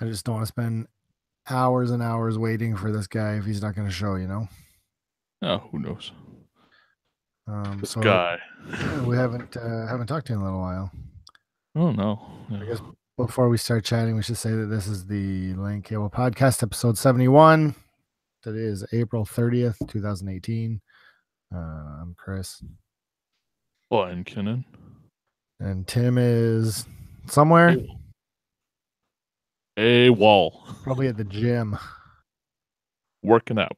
I just don't want to spend hours and hours waiting for this guy if he's not going to show, you know. Oh, who knows? This So guy. we haven't talked to you in a little while. Oh no. I Yeah. guess before we start chatting, we should say that this is the Lane Cable Podcast, episode 71. Today is April 30th, 2018. I'm Chris, Blind Kinnan. and Tim is somewhere, A wall. probably at the gym. Working out.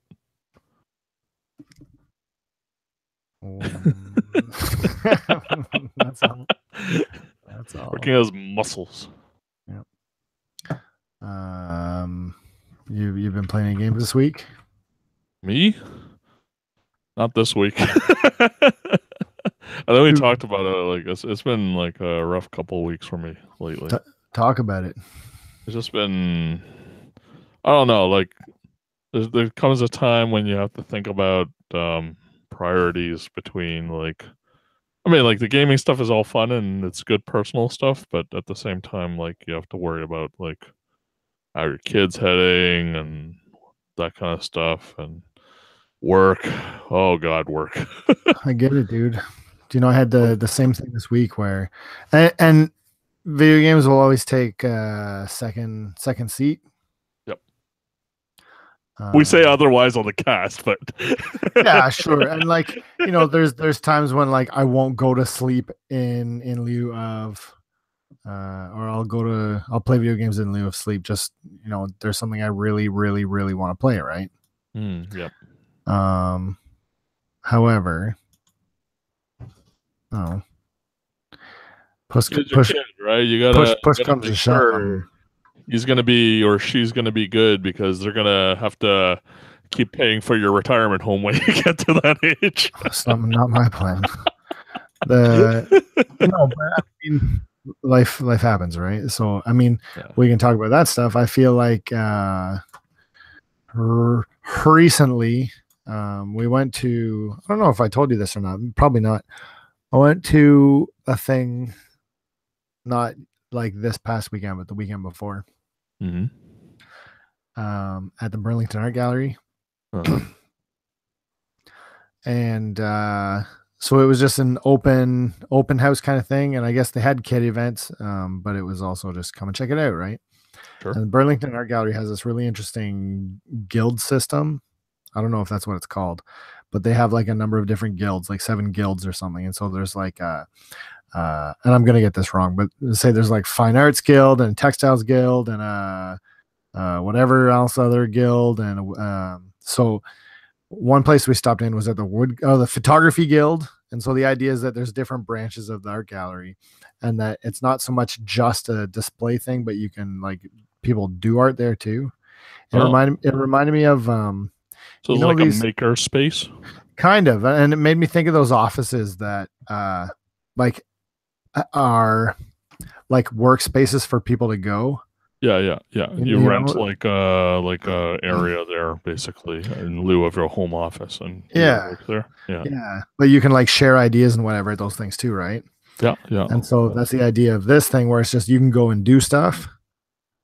That's all. That's all. Working out his muscles. Yep. You've been playing any games this week? Me? Not this week. I think we talked about it. Like it's been like a rough couple of weeks for me lately. Talk about it. It's just been, I don't know. Like there comes a time when you have to think about priorities between like, I mean, like the gaming stuff is all fun and it's good personal stuff, but at the same time, like you have to worry about like how your kids heading and that kind of stuff and work. Oh God, work. I get it, dude. Do you know I had the same thing this week where, and video games will always take second seat. Yep. We say otherwise on the cast, but yeah, sure. And like, you know, there's times when like I won't go to sleep in lieu of or I'll play video games in lieu of sleep. Just, you know, there's something I really, really, really want to play, right? Yep. However, push, kid, right? You gotta push comes to shove. He's gonna be or she's gonna be good because they're gonna have to keep paying for your retirement home when you get to that age. That's not my plan. But I mean, life happens, right? So I mean, we can talk about that stuff. I feel like recently we went to, I don't know if I told you this or not, probably not. I went to a thing not like this past weekend, but the weekend before. At the Burlington Art Gallery. And so it was just an open house kind of thing, and I guess they had kid events, but it was also just come and check it out, right? Sure. And the Burlington Art Gallery has this really interesting guild system. I don't know if that's what it's called, but they have like a number of different guilds, like 7 guilds or something. And so there's like and I'm gonna get this wrong, but say there's like Fine Arts Guild and Textiles Guild and whatever else other guild. And so one place we stopped in was at the Photography Guild. And so the idea is that there's different branches of the art gallery, and that it's not so much just a display thing, but you can like people do art there too. It reminded me of so it's like a maker space, kind of, and it made me think of those offices that like are like workspaces for people to go. Yeah. You rent like a area there basically in lieu of your home office, and work there. Yeah. But you can like share ideas and whatever those things too, right? Yeah. And so that's the idea of this thing, where it's just you can go and do stuff,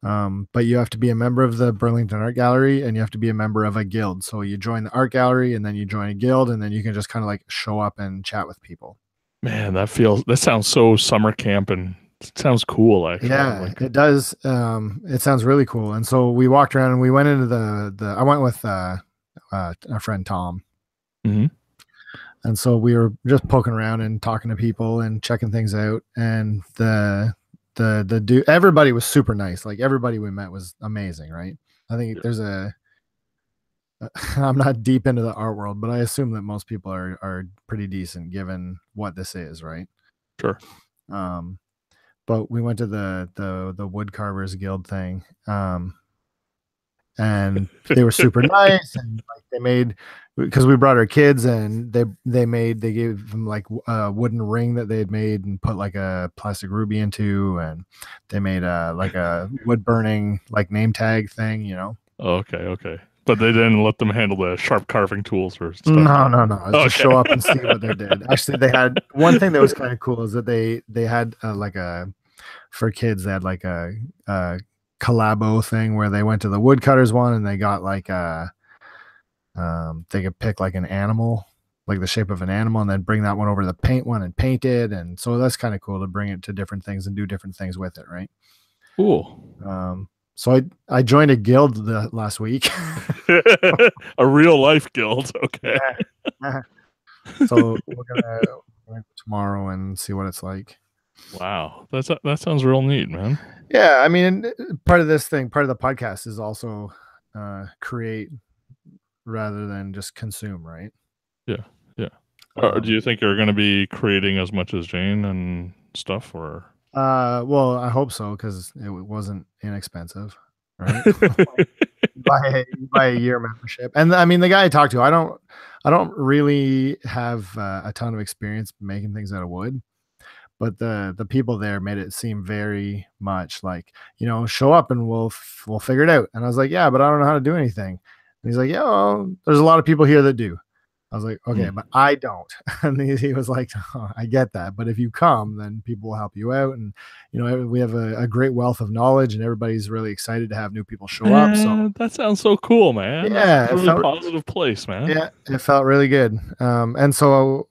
but you have to be a member of the Burlington Art Gallery and you have to be a member of a guild. So you join the art gallery and then you join a guild, and then you can just kind of like show up and chat with people. Man, that sounds so summer camp, and it sounds cool, actually. Yeah, it does. It sounds really cool. And so we walked around and we went into I went with our friend Tom. And so we were just poking around and talking to people and checking things out. And the dude, everybody was super nice. Like everybody we met was amazing, right? I think there's I'm not deep into the art world, but I assume that most people are pretty decent given what this is, right? Sure. But we went to the Wood Carvers Guild thing, and they were super nice, and like they made, because we brought our kids, and they gave them like a wooden ring that they had made and put like a plastic ruby into, and they made like a wood burning like name tag thing, you know. Okay. But they didn't let them handle the sharp carving tools or stuff. No. Just show up and see what they did. Actually, they had one thing that was kind of cool is that they had like for kids, they had like a collabo thing where they went to the woodcutters one and they got like they could pick like an animal, like the shape of an animal, and then bring that one over to the paint one and paint it. And so that's kind of cool to bring it to different things and do different things with it, right? Cool. So I joined a guild last week. A real life guild. Okay. Yeah. So we're gonna go tomorrow and see what it's like. Wow, that sounds real neat, man. Yeah, I mean, part of the podcast is also create rather than just consume, right? Yeah. Do you think you're going to be creating as much as Jane and stuff, or? Well, I hope so because it wasn't inexpensive, right? buy a year membership, and I mean, the guy I talked to, I don't really have a ton of experience making things out of wood, but the people there made it seem very much like, show up and we'll figure it out. And I was like, yeah, but I don't know how to do anything. And he's like, yeah, well, there's a lot of people here that do. I was like, okay, but I don't. And he was like, oh, I get that, but if you come, then people will help you out. And we have a great wealth of knowledge, and everybody's really excited to have new people show up. So that sounds so cool, man. Yeah, it's a really positive place, man. Yeah, it felt really good. And so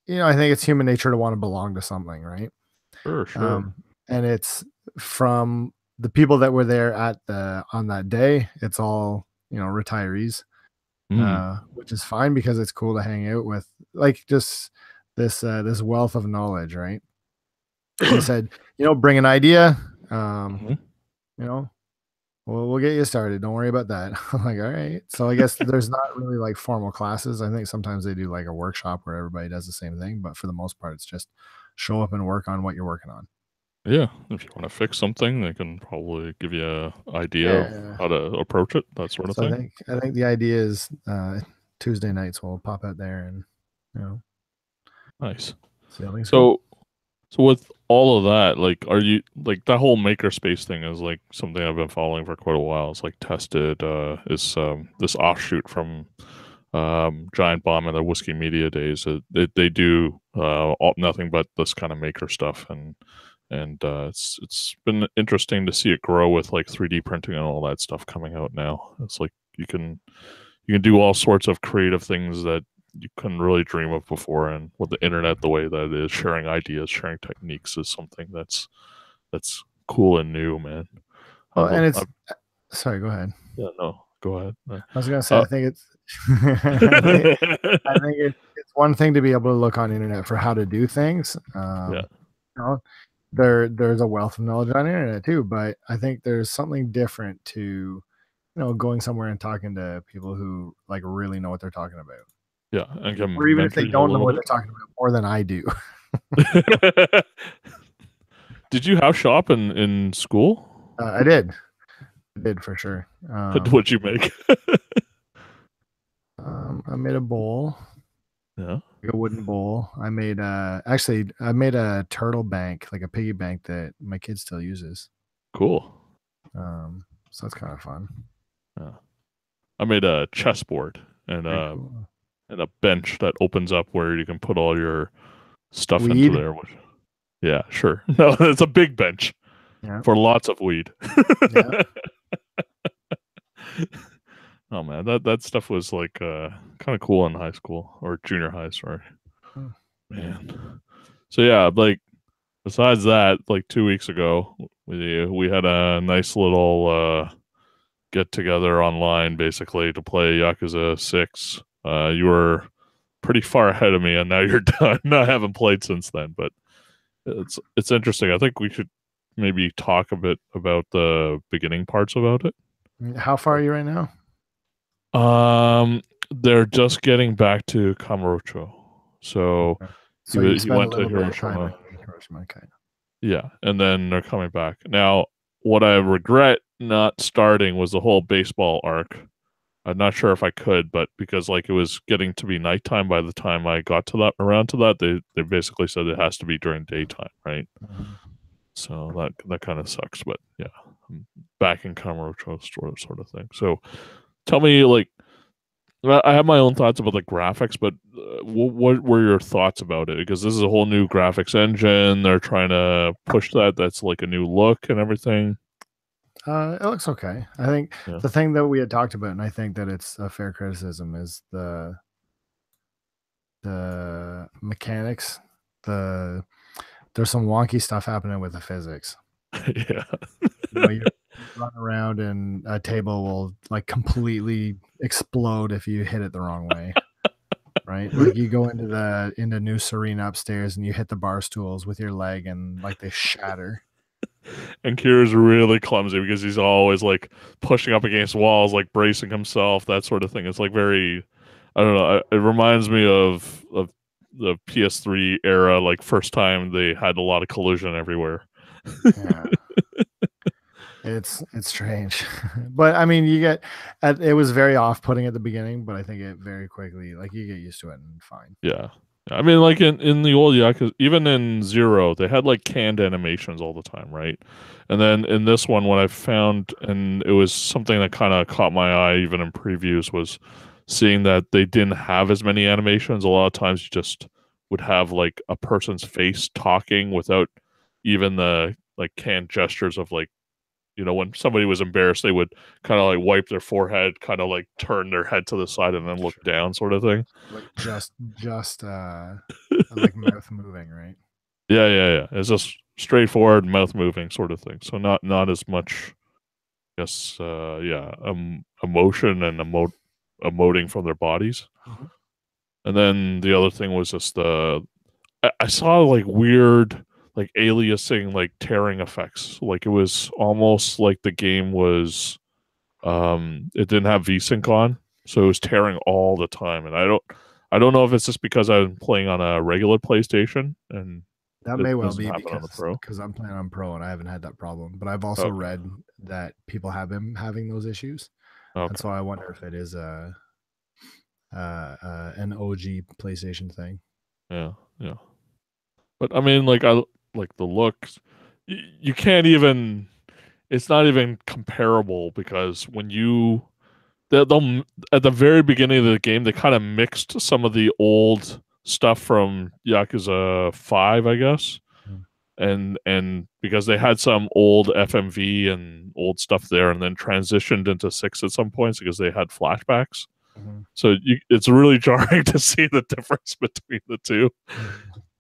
I think it's human nature to want to belong to something, right? Sure. And it's from the people that were there on that day. It's all retirees, which is fine because it's cool to hang out with, like, just this wealth of knowledge, right? They said, bring an idea, we'll get you started. Don't worry about that. I'm like, all right. So I guess there's not really like formal classes. I think sometimes they do like a workshop where everybody does the same thing, but for the most part, it's just show up and work on what you're working on. Yeah. If you want to fix something, they can probably give you an idea of how to approach it, that sort of thing. I think the idea is Tuesday nights we'll pop out there and, nice. So with all of that, like, are you like that whole makerspace thing is like something I've been following for quite a while. It's like Tested is this offshoot from Giant Bomb and the Whiskey Media days. They do nothing but this kind of maker stuff, and it's been interesting to see it grow with like 3D printing and all that stuff coming out now. It's like you can do all sorts of creative things that you couldn't really dream of before, and with the internet the way that it is, sharing ideas, sharing techniques is something that's cool and new, man. Well, and it's sorry, go ahead. Yeah, no, go ahead. I was gonna say, I think it's I think it's one thing to be able to look on the internet for how to do things. There's a wealth of knowledge on the internet too, but I think there's something different to going somewhere and talking to people who like really know what they're talking about. Yeah, or even if they don't know what they're talking about more than I do. Did you house shop in school? I did for sure. What'd you make? I made a bowl. Yeah, like a wooden bowl. I made a turtle bank, like a piggy bank that my kid still uses. Cool. So that's kind of fun. Yeah, I made a chessboard and and a bench that opens up where you can put all your stuff into there. Yeah, sure. No, it's a big bench for lots of weed. Yeah. Oh man, that stuff was like kind of cool in high school or junior high. Sorry, man. So yeah, like besides that, like 2 weeks ago, we had a nice little get together online, basically to play Yakuza 6. You were pretty far ahead of me, and now you're done. I haven't played since then, but it's interesting. I think we should maybe talk a bit about the beginning parts about it. How far are you right now? They're just getting back to Kamurocho, so he went to Hiroshima. Okay. Yeah, and then they're coming back. Now, what I regret not starting was the whole baseball arc. I'm not sure if I could, but because like it was getting to be nighttime by the time I got to that, they basically said it has to be during daytime, right? Mm-hmm. So that kind of sucks, but yeah, I'm back in Kamurocho sort of thing. So tell me, like, I have my own thoughts about the graphics, but what were your thoughts about it? Because this is a whole new graphics engine. They're trying to push that. That's like a new look and everything. It looks okay. I think Yeah. the thing that we had talked about, and I think that it's a fair criticism, is the mechanics. The There's some wonky stuff happening with the physics. Yeah. You run around and a table will like completely explode if you hit it the wrong way. Right? Like you go into New Serena upstairs and you hit the bar stools with your leg and like they shatter. And Kira's really clumsy because he's always like pushing up against walls, like bracing himself, that sort of thing. It's like very, I don't know. It reminds me of the PS3 era, like first time they had a lot of collision everywhere. Yeah. It's strange. But I mean, it was very off-putting at the beginning, but I think it very quickly like you get used to it and fine. Yeah. I mean, like in the old Yakuza, even in Zero, they had like canned animations all the time, right? And then in this one, what I found, and it was something that kind of caught my eye even in previews, was seeing that they didn't have as many animations. A lot of times you just would have like a person's face talking without even the like canned gestures of like, when somebody was embarrassed, they would kind of like wipe their forehead, kind of like turn their head to the side and then look down, sort of thing. Like just like mouth moving, right? Yeah, yeah, yeah. It's just straightforward mouth moving sort of thing. So not as much, yes, yeah, emotion and emoting from their bodies. Mhm. And then the other thing was just I saw like weird like aliasing like tearing effects. Like it was almost like the game was it didn't have VSync on, so it was tearing all the time. And I don't know if it's just because I'm playing on a regular PlayStation and That it may well doesn't be happen on the Pro. because I'm playing on Pro and I haven't had that problem. But I've also Okay. read that people have been having those issues, and Okay. so I wonder if it is an OG PlayStation thing. Yeah. Yeah. But I mean, like I like the looks. You can't even. It's not even comparable because when they'll at the very beginning of the game they kind of mixed some of the old stuff from Yakuza 5, I guess. Mm. And because they had some old FMV and old stuff there and then transitioned into 6 at some points because they had flashbacks. Mhm. So it's really jarring to see the difference between the two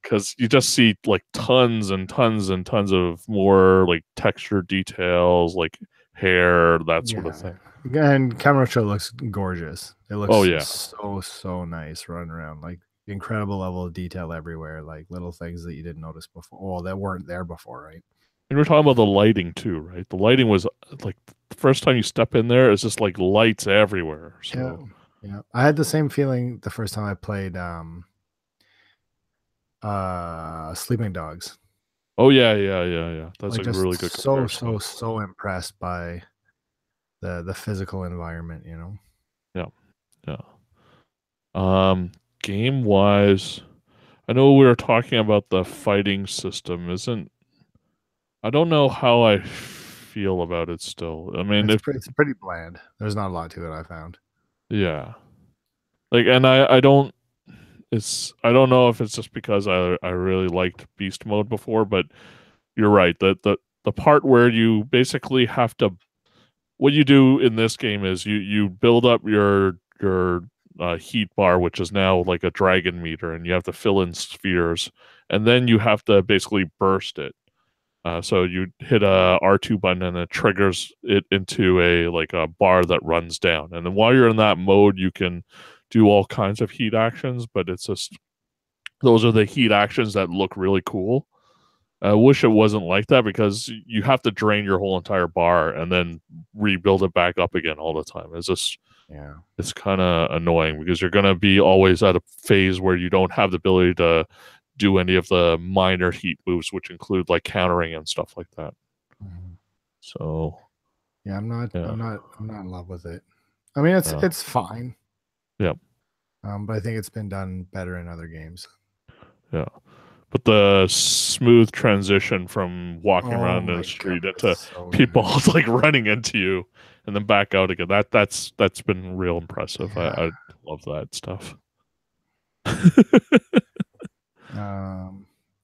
because you just see like tons and tons and tons of more like texture details, like hair, that sort of Yeah, thing. and Kamurocho looks gorgeous. It Oh looks yeah, so nice running around, like incredible level of detail everywhere, like little things that you didn't notice before, well, that weren't there before, right? and we're talking about the lighting too, right? The lighting was like the first time you step in there, it's just like lights everywhere. Yeah, So yeah. I had the same feeling the first time I played Sleeping Dogs. oh yeah, yeah, yeah, yeah. That's Like a just really good comparison. so impressed by the physical environment, you know. Yeah, yeah. Game wise, I know we were talking about the fighting system. Isn't I don't know how I feel about it still. I mean, if It's pretty bland. There's not a lot to it I found. yeah, like, and I don't. I don't know if it's just because I really liked beast mode before, but you're right. The part where you basically have to what you do in this game is you build up your heat bar, which is now like a dragon meter, and you have to fill in spheres, and then you have to basically burst it. So you hit a R2 button and it triggers it into a like a bar that runs down. And then while you're in that mode, you can do all kinds of heat actions, but it's just those are the heat actions that look really cool. I wish it wasn't like that because you have to drain your whole entire bar and then rebuild it back up again all the time. Yeah. It's kind of annoying because you're going to be always at a phase where you don't have the ability to do any of the minor heat moves, which include like countering and stuff like that. Mhm. So Yeah, yeah, I'm not in love with it. I mean, yeah, it's fine. yeah, But I think it's been done better in other games. yeah. But the smooth transition from walking Oh around in the my street goodness, into so people good. like running into you and then back out again. That's been real impressive. Yeah. I love that stuff.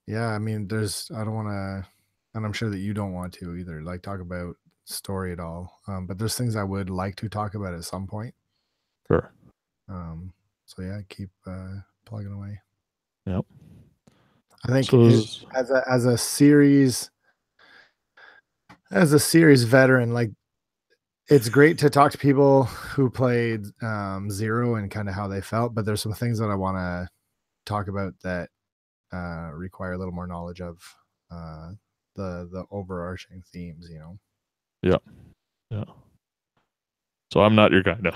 Yeah, I mean, I don't want to, and I'm sure that you don't want to either. Like, talk about story at all. But there's things I would like to talk about at some point. Sure. So yeah, keep plugging away. Yep. I think So as a series veteran, like it's great to talk to people who played Zero and kind of how they felt, but there's some things that I want to talk about that require a little more knowledge of the overarching themes, you know. Yeah. So I'm not your guy, no.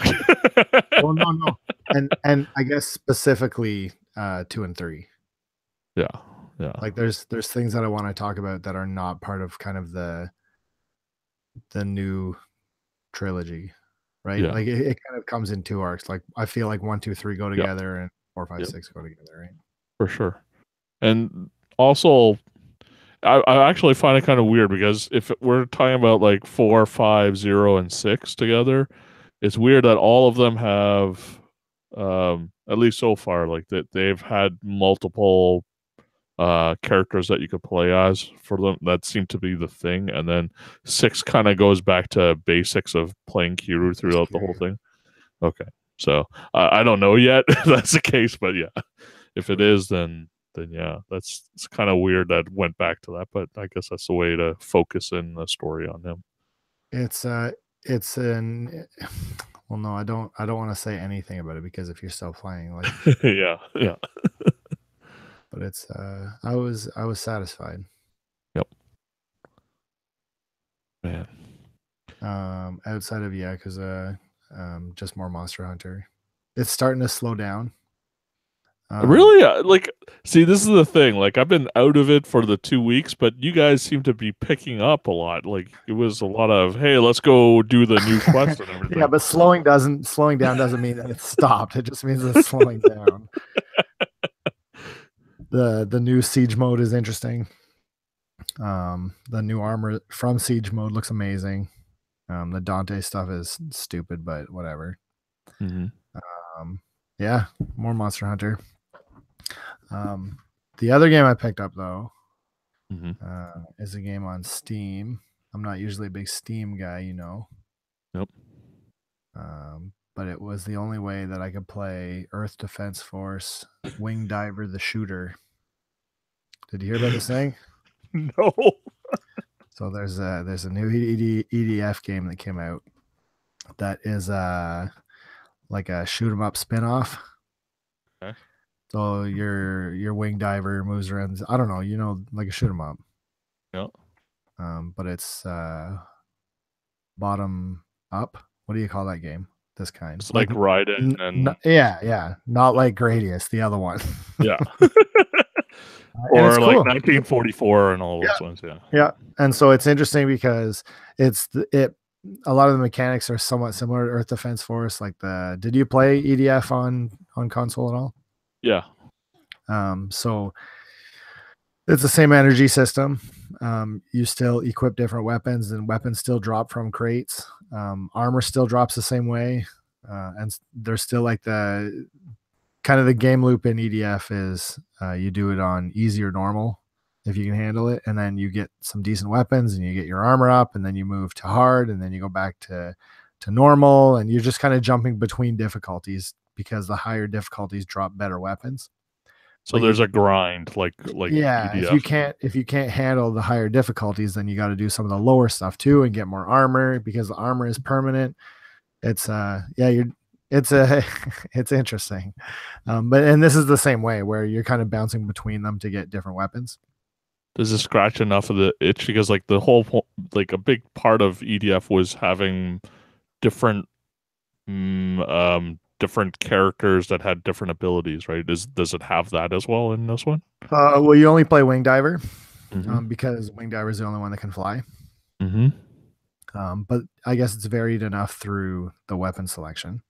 Oh no. And I guess specifically 2 and 3. Yeah. Like there's things that I want to talk about that are not part of kind of the new trilogy, right? Yeah. Like it kind of comes in 2 arcs. Like I feel like 1, 2, 3 go together, and 4, 5, 6 go together, right? For sure. And also, I actually find it kind of weird because if we're talking about like 4, 5, 0, and 6 together, it's weird that all of them have, at least so far, like that they've had multiple characters that you could play as for them. That seemed to be the thing. And then 6 kind of goes back to basics of playing Kiryu throughout the whole thing. Okay. So I don't know yet if that's the case, but yeah, if it is, then yeah, it's kind of weird that went back to that, but I guess that's the way to focus in the story on him. It's an well, no, I don't want to say anything about it because if you're still playing, like yeah. But it's I was satisfied. Yep. Man. Outside of Yakuza, just more Monster Hunter. It's starting to slow down. Really? Like, see, this is the thing. Like, I've been out of it for the 2 weeks, but you guys seem to be picking up a lot. Like, it was a lot of, hey, let's go do the new quest and everything. Yeah, but slowing down doesn't mean that it's stopped. It just means it's slowing down. The new Siege mode is interesting. The new armor from Siege mode looks amazing. The Dante stuff is stupid, but whatever. Yeah, more Monster Hunter. The other game I picked up though is a game on Steam. I'm not usually a big Steam guy, you know. Nope. But it was the only way that I could play Earth Defense Force Wing Diver the Shooter. Did you hear about this thing? No. So there's a new EDF game that came out that is like a shoot 'em up spin-off. Okay. So your wing diver moves around. I don't know, you know, like a shoot 'em up. Yeah. But it's bottom up. What do you call that game? This kind. It's like Raiden and yeah. Not like Gradius, the other one. Yeah. Or like cool. 1944 and all those ones, yeah. Yeah. And so it's interesting because a lot of the mechanics are somewhat similar to Earth Defense Force. Like did you play EDF on console at all? Yeah. So it's the same energy system. You still equip different weapons, and weapons still drop from crates. Armor still drops the same way. And there's still like the kind of the game loop in EDF is you do it on easy or normal if you can handle it, and then you get some decent weapons and you get your armor up, and then you move to hard, and then you go back to normal, and you're just kind of jumping between difficulties because the higher difficulties drop better weapons. So there's a grind, like yeah. EDF. If you can't handle the higher difficulties, then you got to do some of the lower stuff too and get more armor because the armor is permanent. It's it's interesting, and this is the same way where you're kind of bouncing between them to get different weapons. Does it scratch enough of the itch? Because like the whole like a big part of EDF was having different different characters that had different abilities, right? Does it have that as well in this one? Well, you only play Wing Diver because Wing Diver is the only one that can fly. But I guess it's varied enough through the weapon selection.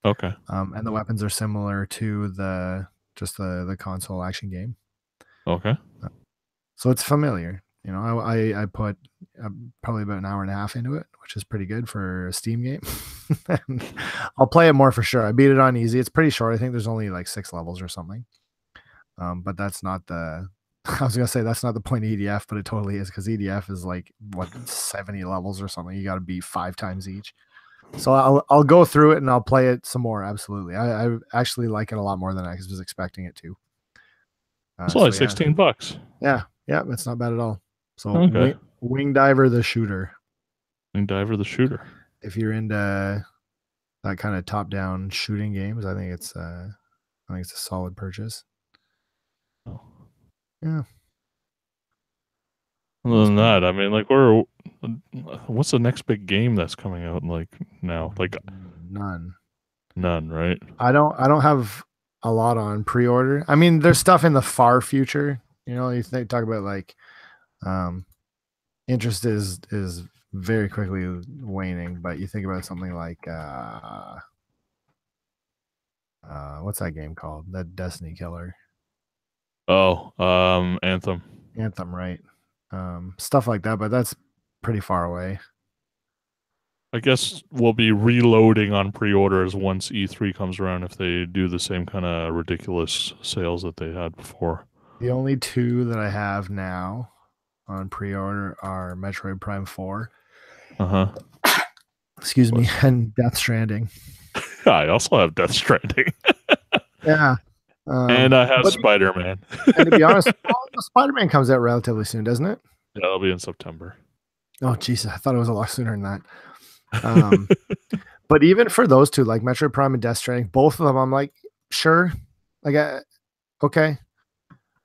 Okay. And the weapons are similar to the console action game. Okay. So it's familiar. You know, I put probably about an hour and a half into it, which is pretty good for a Steam game. I'll play it more for sure. I beat it on easy. It's pretty short. I think there's only like 6 levels or something. But that's not the I was gonna say that's not the point of EDF, but it totally is because EDF is like what 70 levels or something. You got to beat 5 times each. So I'll go through it and I'll play it some more. Absolutely, I actually like it a lot more than I was expecting it to. It's only So yeah, $16. yeah, that's not bad at all. So Okay. Wing Diver the shooter. Wing Diver the shooter. If you're into that kind of top-down shooting games, I think it's a solid purchase. Oh. Yeah. Other than that, I mean, like, what's the next big game that's coming out? Like now, like None, right? I don't have a lot on pre-order. I mean, there's stuff in the far future. You know, talk about like, interest is very quickly waning. But you think about something like, what's that game called? That Destiny killer. Oh, Anthem. Anthem, right? Stuff like that, but that's pretty far away. I guess we'll be reloading on pre-orders once E3 comes around if they do the same kind of ridiculous sales that they had before. The only two that I have now on pre-order are Metroid Prime 4. Excuse me, and Death Stranding. I also have Death Stranding. Yeah. And I have Spider-Man. And to be honest, Spider-Man comes out relatively soon, doesn't it? Yeah, it'll be in September. Oh, Jesus. I thought it was a lot sooner than that. But even for those two, like Metroid Prime and Death Stranding, both of them, I'm like, sure. Like, okay.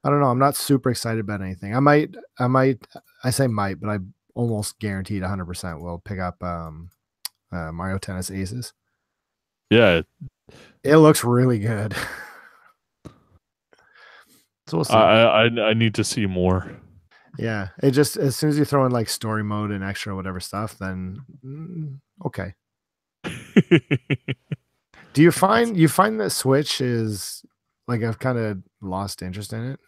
I don't know. I'm not super excited about anything. I say might, but I almost guaranteed 100% will pick up Mario Tennis Aces. Yeah. It looks really good. So we'll see. I need to see more. Yeah, it just as soon as you throw in like story mode and extra whatever stuff, then okay. Do you find that Switch is like I've kind of lost interest in it?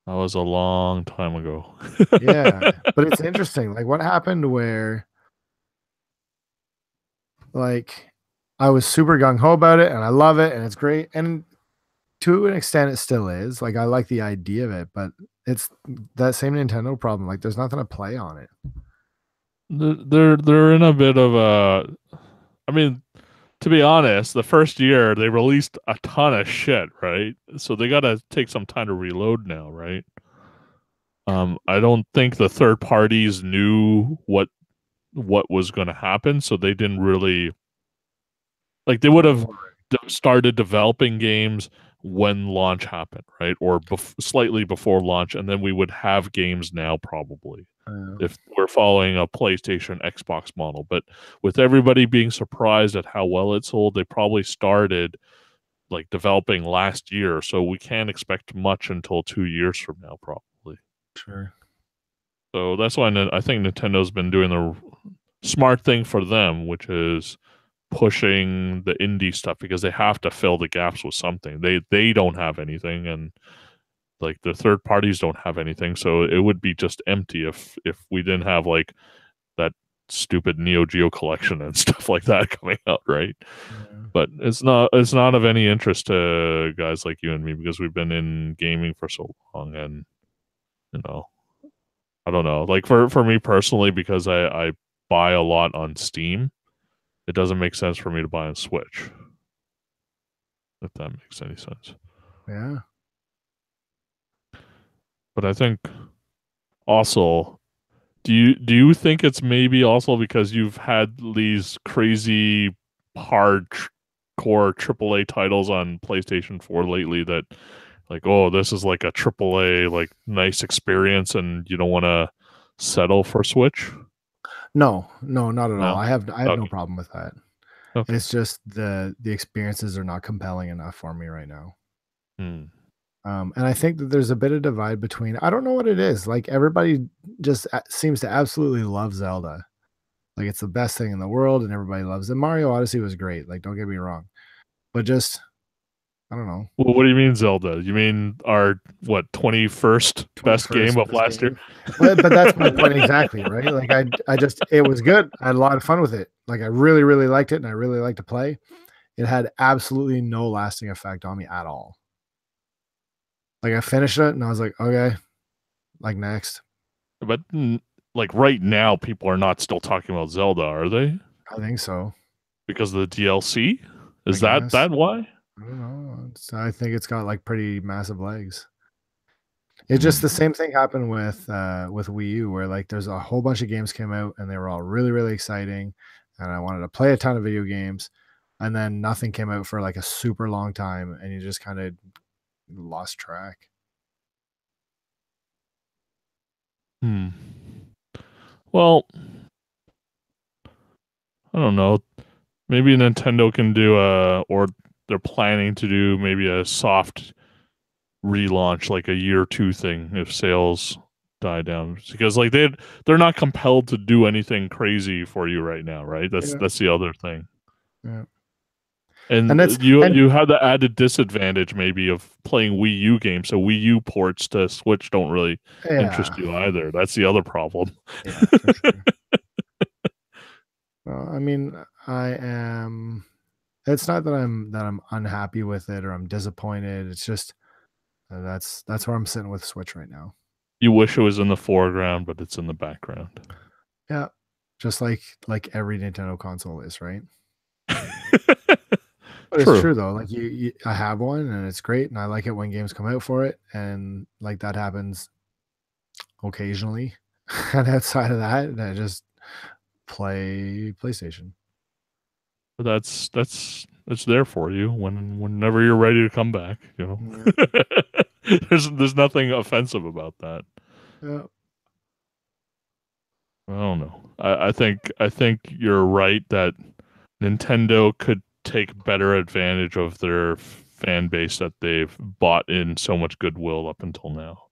That was a long time ago. Yeah, but it's interesting. Like what happened where like I was super gung ho about it and I love it and it's great and to an extent it still is. Like I like the idea of it, but it's that same Nintendo problem. Like there's nothing to play on it. They're in a bit of a. I mean, to be honest, the first year they released a ton of shit, right? So they got to take some time to reload now, right? I don't think the third parties knew what was going to happen, so they didn't really like. They would have started developing games when launch happened, right? Or slightly before launch, and then we would have games now probably if we're following a PlayStation Xbox model. But with everybody being surprised at how well it sold, they probably started like developing last year, so we can't expect much until 2 years from now probably. Sure. So that's why I think Nintendo's been doing the smart thing for them, which is pushing the indie stuff because they have to fill the gaps with something. They don't have anything, and like the third parties don't have anything, so it would be just empty if we didn't have like that stupid Neo Geo collection and stuff like that coming out, right? Yeah. But it's not of any interest to guys like you and me because we've been in gaming for so long, and you know, I don't know. Like for me personally, because I buy a lot on Steam, it doesn't make sense for me to buy on Switch. If that makes any sense. Yeah. But I think also, do you think it's maybe also because you've had these crazy hardcore AAA titles on PlayStation 4 lately that like, oh, this is like a AAA like nice experience and you don't want to settle for Switch? No, not at all. I have okay. no problem with that. Okay. It's just the experiences are not compelling enough for me right now. And I think that there's a bit of divide between, I don't know what it is. Like everybody just seems to absolutely love Zelda. Like it's the best thing in the world and everybody loves it. Mario Odyssey was great. Like, don't get me wrong, but just, I don't know. Well, what do you mean Zelda? You mean our, what, 21st best game of last year? But that's my point exactly, right? Like I just, it was good. I had a lot of fun with it. Like I really, really liked it and I really liked to play. It had absolutely no lasting effect on me at all. Like I finished it and I was like, okay, like next. But like right now, people are not still talking about Zelda, are they? I think so. Because of the DLC? I Is guess. that why? I don't know. I think it's got like pretty massive legs. It's just the Hmm. same thing happened with Wii U, where like there's a whole bunch of games came out and they were all really, really exciting. And I wanted to play a ton of video games. And then nothing came out for like a super long time and you just kind of lost track. Hmm. Well, I don't know. Maybe Nintendo can do or they're planning to do maybe a soft relaunch, like a year or two thing, if sales die down. Because like they're not compelled to do anything crazy for you right now, right? Yeah. That's the other thing. Yeah. And And it's and you have the added disadvantage maybe of playing Wii U games. So Wii U ports to Switch don't really interest yeah. you either. That's the other problem. Yeah, for sure. Well, I mean, I am it's not that I'm unhappy with it or I'm disappointed. It's just that's where I'm sitting with Switch right now. You wish it was in the foreground, but it's in the background. Yeah. Just like every Nintendo console is, right? But it's True. true though. Like I have one and it's great, and I like it when games come out for it, and like that happens occasionally. And outside of that, I just play PlayStation. But that's there for you whenever you're ready to come back, you know. Yeah. There's nothing offensive about that. Yeah. I don't know. I think you're right that Nintendo could take better advantage of their fan base that they've bought in so much goodwill up until now.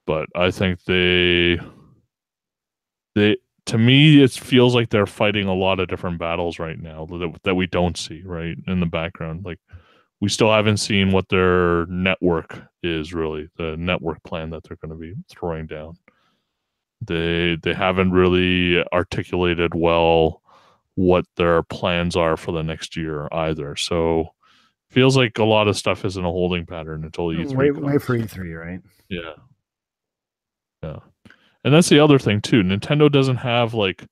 But I think they to me it feels like they're fighting a lot of different battles right now that we don't see right in the background. Like we still haven't seen what their network is really, the network plan that they're going to be throwing down. They haven't really articulated well what their plans are for the next year either. So feels like a lot of stuff is in a holding pattern until E3 Wait for comes. E3, right? Yeah. Yeah. And that's the other thing too. Nintendo doesn't have like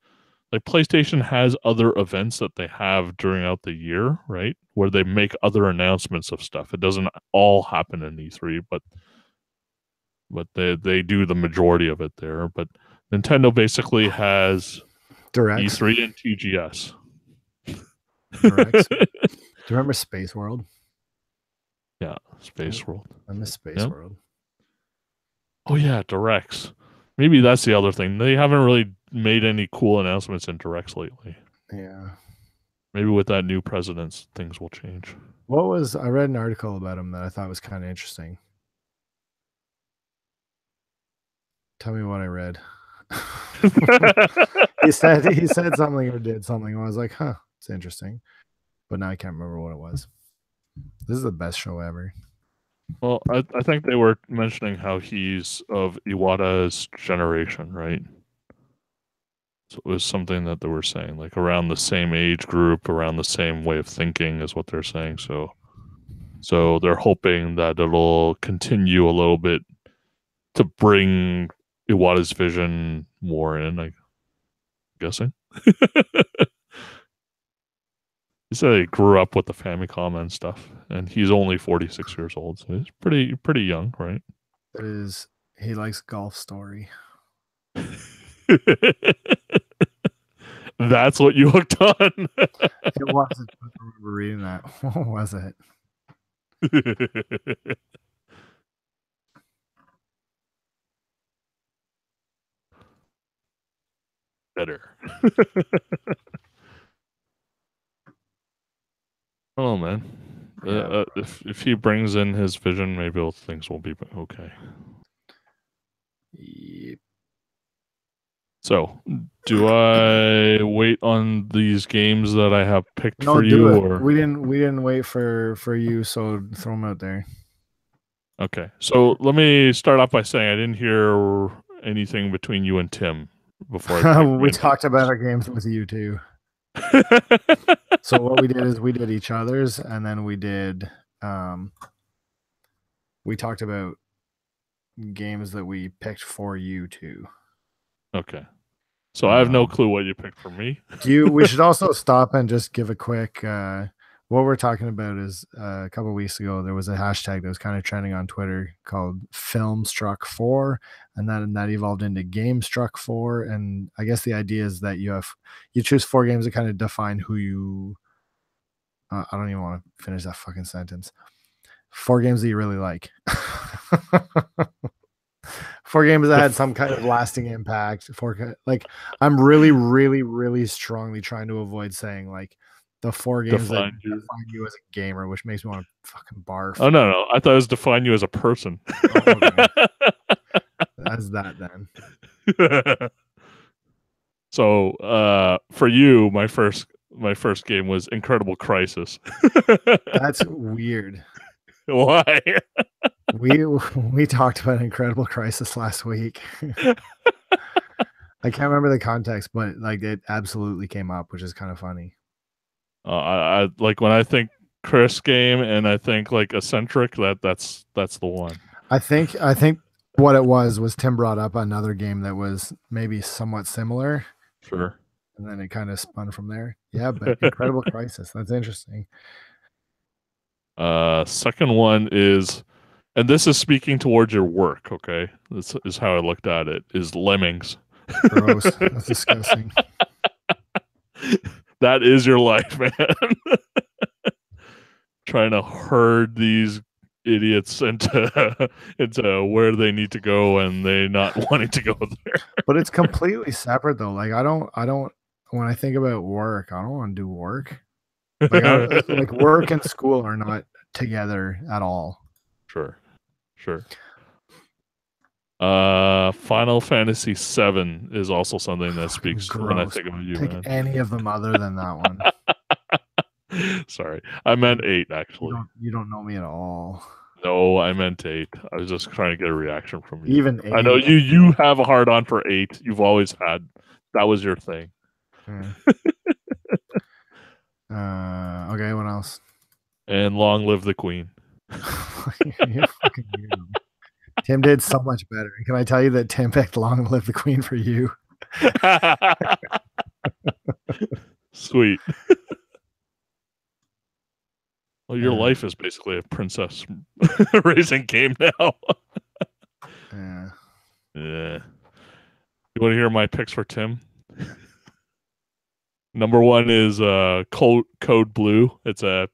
PlayStation has other events that they have during out the year, right? Where they make other announcements of stuff. It doesn't all happen in E3, but they do the majority of it there. But Nintendo basically has Directs. E3 and TGS. Directs. Do you remember Space World? Yeah, Space World. I miss Space Yeah. World. Oh yeah, directs. Maybe that's the other thing. They haven't really made any cool announcements in directs lately. Yeah. Maybe with that new president, things will change. I read an article about him that I thought was kind of interesting. Tell me what I read. he said something or did something. I was like, huh, it's interesting. But now I can't remember what it was. This is the best show ever. Well, I think they were mentioning how he's of Iwata's generation, right? So it was something that they were saying, like around the same age group, around the same way of thinking is what they're saying. So they're hoping that it'll continue a little bit to bring Iwata's vision more in, I'm guessing. He said he grew up with the Famicom and stuff, and he's only 46 years old, so he's pretty young, right? It is. He likes Golf Story. That's what you hooked on. It was. I remember reading that. What was it? Better. Oh man, Yeah. if he brings in his vision, maybe things will be okay. Yep. So, do I wait on these games that I have picked No, for do you, it. or We didn't wait for you, so throw them out there. okay? So let me start off by saying I didn't hear anything between you and Tim before I picked We talked about our games with you too. So what we did is we did each other's, and then we did We talked about games that we picked for you too. Okay. So I have no Um, clue what you picked for me. we should also stop and just give a quick. What we're talking about is a couple of weeks ago there was a hashtag that was kind of trending on Twitter called Film Struck 4, and that evolved into Game Struck 4. And I guess the idea is that you choose 4 games that kind of define who you. I don't even want to finish that fucking sentence. 4 games that you really like. 4 games that had some kind of lasting impact. Like, I'm really, really, really strongly trying to avoid saying like the 4 games that Define you. define you as a gamer, which makes me want to fucking barf. Oh no, I thought it was define you as a person. Oh, okay. That's that then. So for you, my first game was Incredible Crisis. That's weird. Why? We talked about Incredible Crisis last week. I can't remember the context, but like it absolutely came up, which is kind of funny. I like when I think Chris game and I think like eccentric. That's the one. I think what it was Tim brought up another game that was maybe somewhat similar. Sure. And then it kind of spun from there. Yeah, but Incredible Crisis. That's interesting. Second one is, and this is speaking towards your work, okay? This is how I looked at it, is Lemmings. Gross. That's disgusting. That is your life, man. Trying to herd these idiots into where they need to go and they not wanting to go there. But it's completely separate though. Like I don't when I think about work, I don't want to do work. Like work and school are not together at all. Sure. Final Fantasy VII is also something that speaks when I think of you. Pick man. any of them other than that one. Sorry, I meant 8 actually. You don't know me at all. No, I meant 8. I was just trying to get a reaction from you. Even 8. I know you have a hard on for 8. You've always had. That was your thing. Okay, what else? And long live the Queen. You're fucking weird. Tim did so much better. Can I tell you that Tim picked Long Live the Queen for you? Sweet. Well, your life is basically a princess raising game now. Yeah. You want to hear my picks for Tim? Number 1 is Code Blue. It's a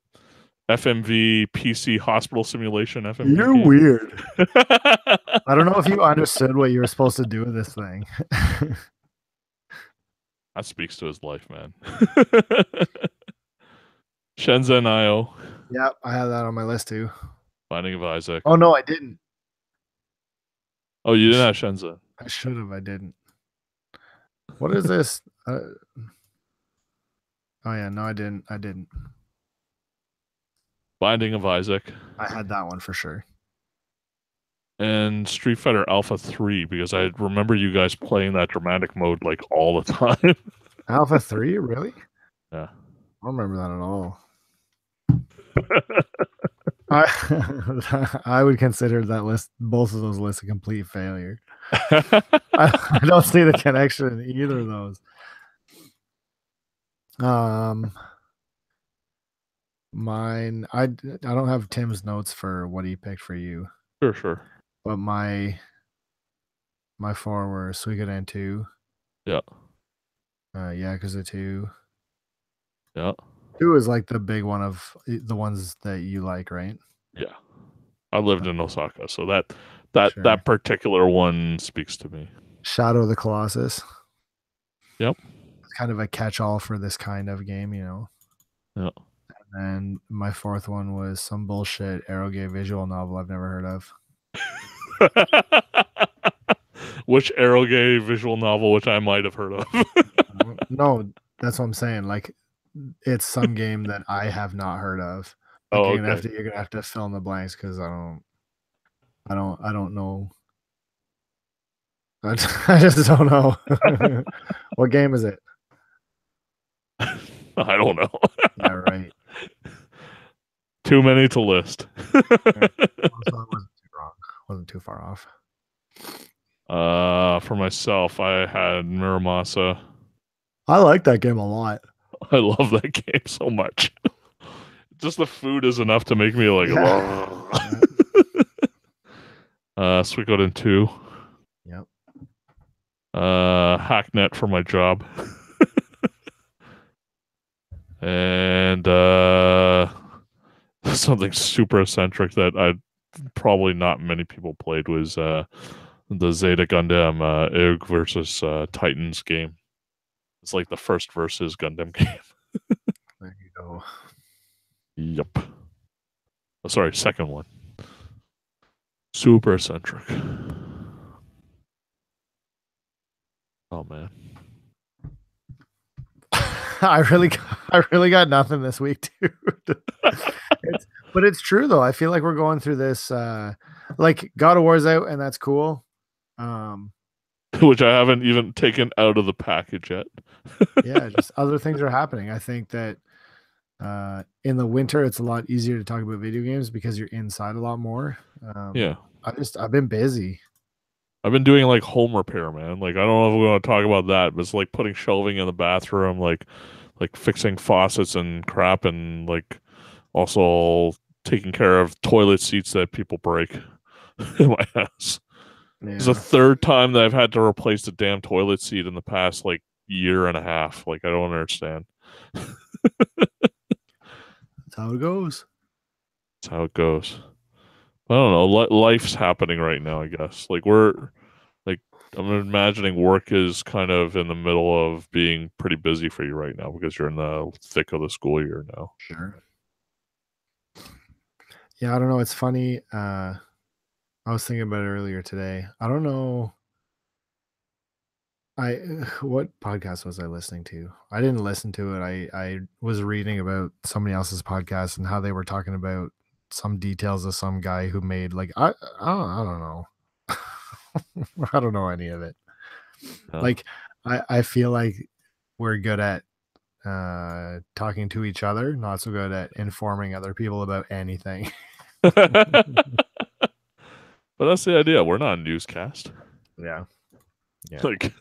FMV PC hospital simulation. FMV You're game. weird. I don't know if you understood what you were supposed to do with this thing. That speaks to his life, man. Shenzhen IO. Yep, I have that on my list too. Binding of Isaac. Oh no, I didn't. Oh, you didn't have Shenzhen. I should have. I didn't. What is this? Oh yeah, no, I didn't. Binding of Isaac. I had that one for sure. And Street Fighter Alpha 3, because I remember you guys playing that dramatic mode like all the time. Alpha 3, really? Yeah. I don't remember that at all. I would consider that list, both of those lists, a complete failure. I don't see the connection in either of those. Mine, I don't have Tim's notes for what he picked for you. Sure. But my 4 were Suikoden 2. Yeah. Yakuza 2. Yeah. 2 is like the big one of the ones that you like, right? Yeah. I lived in Osaka, so that particular one speaks to me. Shadow of the Colossus. Yep. It's kind of a catch-all for this kind of game, you know. Yeah. And then my 4th one was some bullshit Eroge visual novel I've never heard of. Which Eroge visual novel, which I might have heard of? No, that's what I'm saying. Like, it's some game that I have not heard of. Like, Oh, you're gonna have to fill in the blanks because I don't know. I just don't know. What game is it? I don't know. Yeah, right. Too many to list. Wasn't too far off. For myself, I had Miramasa. I like that game a lot. I love that game so much. Just the food is enough to make me like. Suikoden 2. Yep. Hacknet for my job. And something super eccentric that probably not many people played was the Zeta Gundam Erg versus Titans game. It's like the first versus Gundam game. There you go. Yep. Oh, sorry, second one. Super eccentric. Oh man. I really got nothing this week, dude. But it's true though. I feel like we're going through this like God of War's out and that's cool. Which I haven't even taken out of the package yet. Yeah, just other things are happening. I think that in the winter it's a lot easier to talk about video games because you're inside a lot more. Yeah. I've been busy. I've been doing like home repair, man. Like I don't know if we want to talk about that, but it's like putting shelving in the bathroom, like fixing faucets and crap, and like also taking care of toilet seats that people break in my house. Yeah. It's the third time that I've had to replace the damn toilet seat in the past like year and a half. Like I don't understand. That's how it goes. That's how it goes. I don't know. Life's happening right now, I guess. Like I'm imagining work is kind of in the middle of being pretty busy for you right now because you're in the thick of the school year now. Sure. Yeah, I don't know. It's funny. I was thinking about it earlier today. I don't know. What podcast was I listening to? I didn't listen to it. I was reading about somebody else's podcast and how they were talking about some details of some guy who made like I don't know. I don't know any of it. Yeah. Like I feel like we're good at talking to each other, not so good at informing other people about anything. But that's the idea. We're not a newscast. Yeah. Like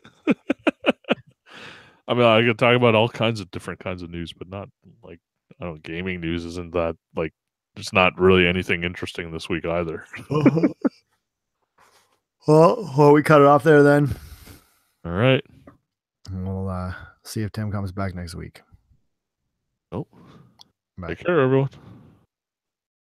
I mean, I could talk about all kinds of different kinds of news, but not like I don't know, gaming news isn't that like there's not really anything interesting this week either. Well, we cut it off there then. All right. And we'll see if Tim comes back next week. Oh. Bye. Take care, everyone.